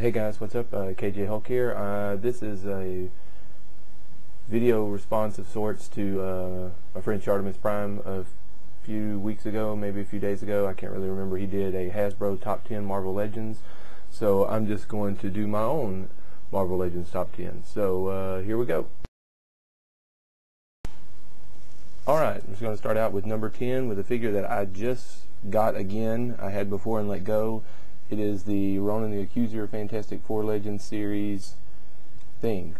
Hey guys, what's up? KJHulk here. This is a video response of sorts to my friend shartimusprime a few weeks ago, maybe a few days ago. I can't really remember. He did a Hasbro Top 10 Marvel Legends, so I'm just going to do my own Marvel Legends Top 10. So here we go. Alright, I'm just going to start out with number 10 with a figure that I just got again. I had before and let go. It is the Ronan The Accuser Fantastic Four Legends series thing.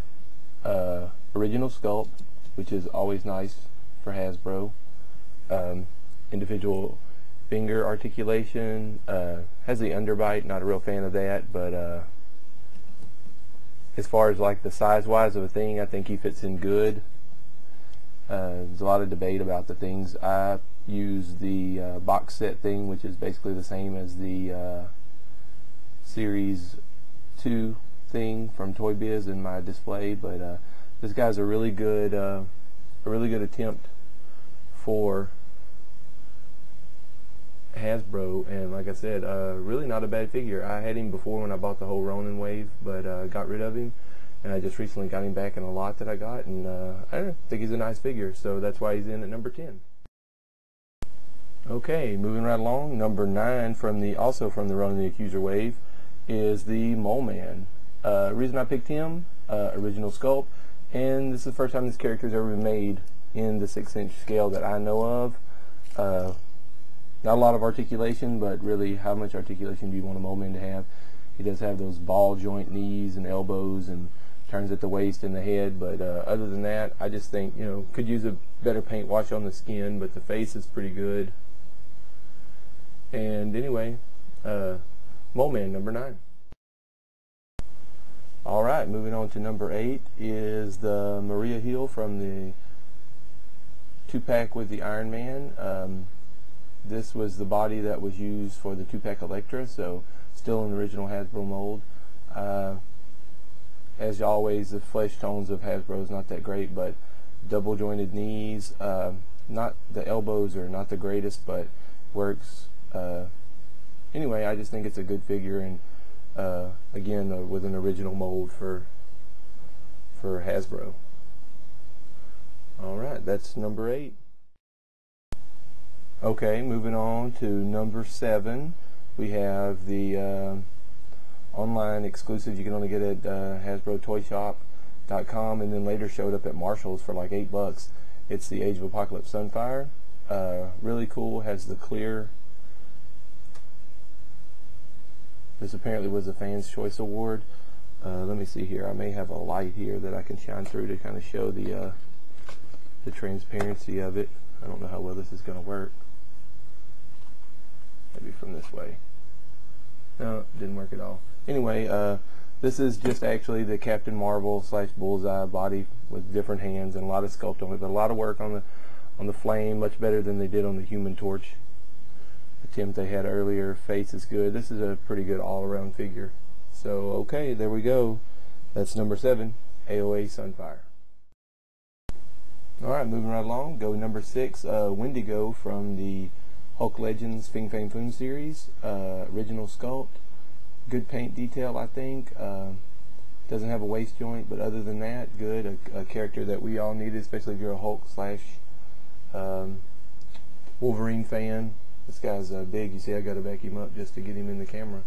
Original sculpt, which is always nice for Hasbro. Individual finger articulation. Has the underbite, not a real fan of that, but as far as like the size-wise of a thing, I think he fits in good. There's a lot of debate about the things. I use the box set thing, which is basically the same as the Series 2 thing from Toy Biz in my display, but this guy's a really good attempt for Hasbro, and like I said, really not a bad figure. I had him before when I bought the whole Ronin wave, but got rid of him, and I just recently got him back in a lot that I got, and I don't know, think he's a nice figure, so that's why he's in at number 10. Okay, moving right along, number 9 also from the Ronan the Accuser wave is the Mole Man. Reason I picked him, original sculpt, and this is the first time this character has ever been made in the 6-inch scale that I know of. Not a lot of articulation, but really, how much articulation do you want a Mole Man to have? He does have those ball joint knees and elbows, and turns at the waist and the head, but other than that, I just think, you know, could use a better paint wash on the skin, but the face is pretty good. And anyway, Mole Man, number 9. Alright, moving on to number 8 is the Maria Hill from the 2-pack with the Iron Man. This was the body that was used for the 2-pack Elektra, so still in the original Hasbro mold. As always, the flesh tones of Hasbro is not that great, but double jointed knees. Not the elbows are not the greatest, but works. Anyway, I just think it's a good figure, and again, with an original mold for Hasbro. Alright, that's number 8. Okay, moving on to number 7. We have the online exclusive you can only get at HasbroToyShop.com, and then later showed up at Marshall's for like $8. It's the Age of Apocalypse Sunfire. Really cool, has the clear. This apparently was a Fan's Choice Award. Let me see here. I may have a light here that I can shine through to kind of show the transparency of it. I don't know how well this is going to work. Maybe from this way. No, it didn't work at all. Anyway, this is just actually the Captain Marvel / Bullseye body with different hands and a lot of sculpt on it, but a lot of work on the flame, much better than they did on the Human Torch attempt they had earlier. Face is good. This is a pretty good all-around figure. So okay, there we go. That's number 7, AOA Sunfire. Alright, moving right along, go number 6, Wendy Go from the Hulk Legends Fing Fang Foom series. Original sculpt, good paint detail, I think. Doesn't have a waist joint, but other than that, good. A character that we all needed, especially if you're a Hulk / Wolverine fan. This guy's big. You see, I got to back him up just to get him in the camera.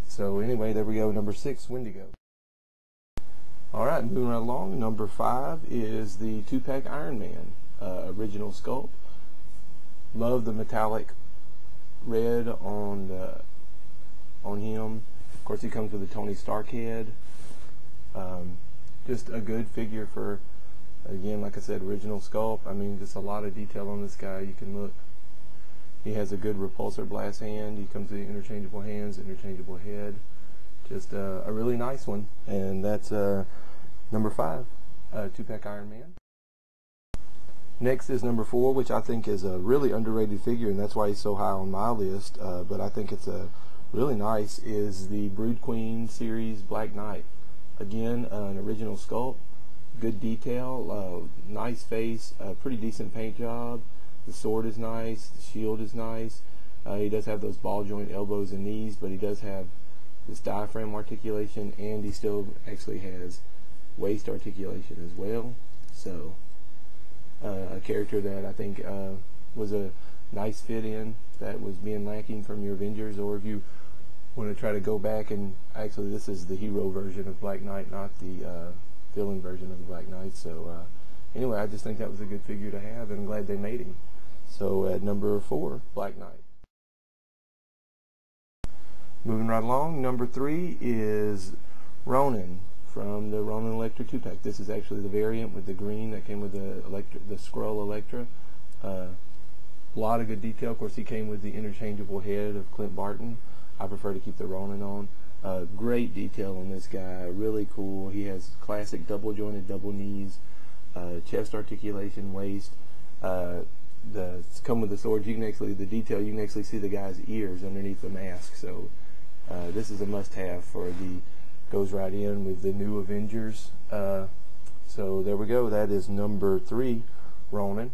So anyway, there we go. Number 6, Wendigo. Alright, moving right along. Number 5 is the 2-pack Iron Man. Original sculpt. Love the metallic red on him. Of course, he comes with a Tony Stark head. Just a good figure for, again, like I said, original sculpt. I mean, just a lot of detail on this guy. You can look. He has a good repulsor blast hand. He comes with interchangeable hands, interchangeable head. Just a really nice one. And that's number 5, 2-pack Iron Man. Next is number 4, which I think is a really underrated figure, and that's why he's so high on my list. But I think it's really nice, is the Brood Queen series Black Knight. Again, an original sculpt, good detail, nice face, pretty decent paint job. The sword is nice, the shield is nice. He does have those ball joint elbows and knees, but he does have this diaphragm articulation, and he still actually has waist articulation as well. So a character that I think was a nice fit in that was being lacking from your Avengers, or if you want to try to go back and actually this is the hero version of Black Knight, not the villain version of the Black Knight. So anyway, I just think that was a good figure to have, and I'm glad they made him. So at number 4, Black Knight. Moving right along, number 3 is Ronan from the Ronan Electra 2-pack. This is actually the variant with the green that came with the Skrull Electra. A lot of good detail. Of course, he came with the interchangeable head of Clint Barton. I prefer to keep the Ronan on. Great detail on this guy. Really cool. He has classic double jointed double knees, chest articulation, waist. Come with the swords. You can actually you can actually see the guy's ears underneath the mask. So this is a must-have goes right in with the new Avengers. So there we go. That is number 3, Ronan.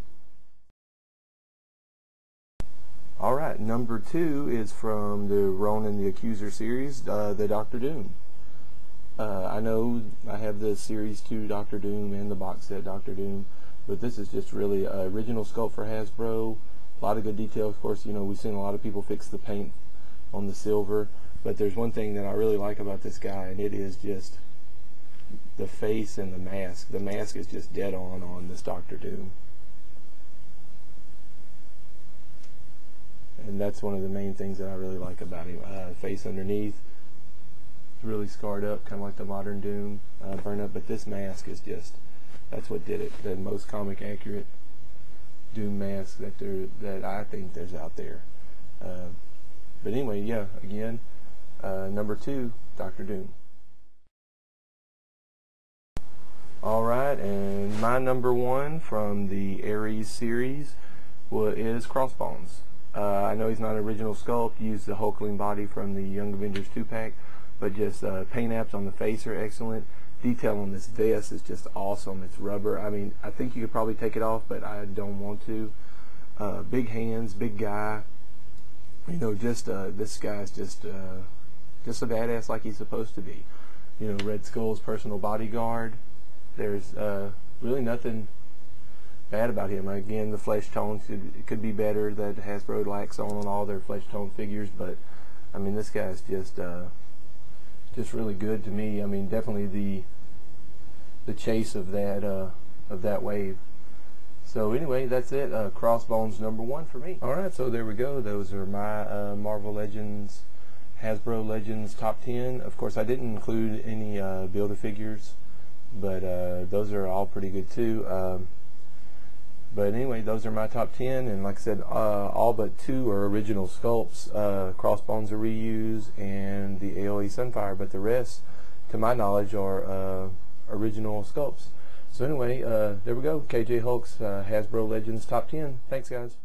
Alright, number 2 is from the Ronan The Accuser series, the Doctor Doom. I know I have the Series 2 Doctor Doom and the box set Doctor Doom, but this is just really original sculpt for Hasbro. A lot of good detail. Of course, you know, we've seen a lot of people fix the paint on the silver, but there's one thing that I really like about this guy, and it is just the face and the mask. The mask is just dead on this Doctor Doom. And that's one of the main things that I really like about him. Face underneath, it's really scarred up, kind of like the modern Doom, burn up. But this mask is that's what did it. The most comic accurate Doom mask that I think there's out there. But anyway, yeah, again, number 2, Doctor Doom. Alright, and my number 1 from the Ares series is Crossbones. I know he's not an original sculpt, used the Hulkling body from the Young Avengers 2-pack, but just paint apps on the face are excellent. Detail on this vest is just awesome. It's rubber. I mean, I think you could probably take it off, but I don't want to. Big hands, big guy. You know, this guy's just a badass like he's supposed to be. You know, Red Skull's personal bodyguard. There's really nothing bad about him. Again, the flesh tone could be better. That Hasbro lacks on all their flesh tone figures, but I mean, this guy's just really good to me. I mean, definitely the chase of that wave. So anyway, that's it. Crossbones number 1 for me. All right, so there we go. Those are my Marvel Legends, Hasbro Legends top 10. Of course, I didn't include any Build-A-Figures, but those are all pretty good too. But anyway, those are my top 10, and like I said, all but 2 are original sculpts. Crossbones are reused, and the AOE Sunfire, but the rest, to my knowledge, are original sculpts. So anyway, there we go. KJHulk's Hasbro Legends top 10. Thanks, guys.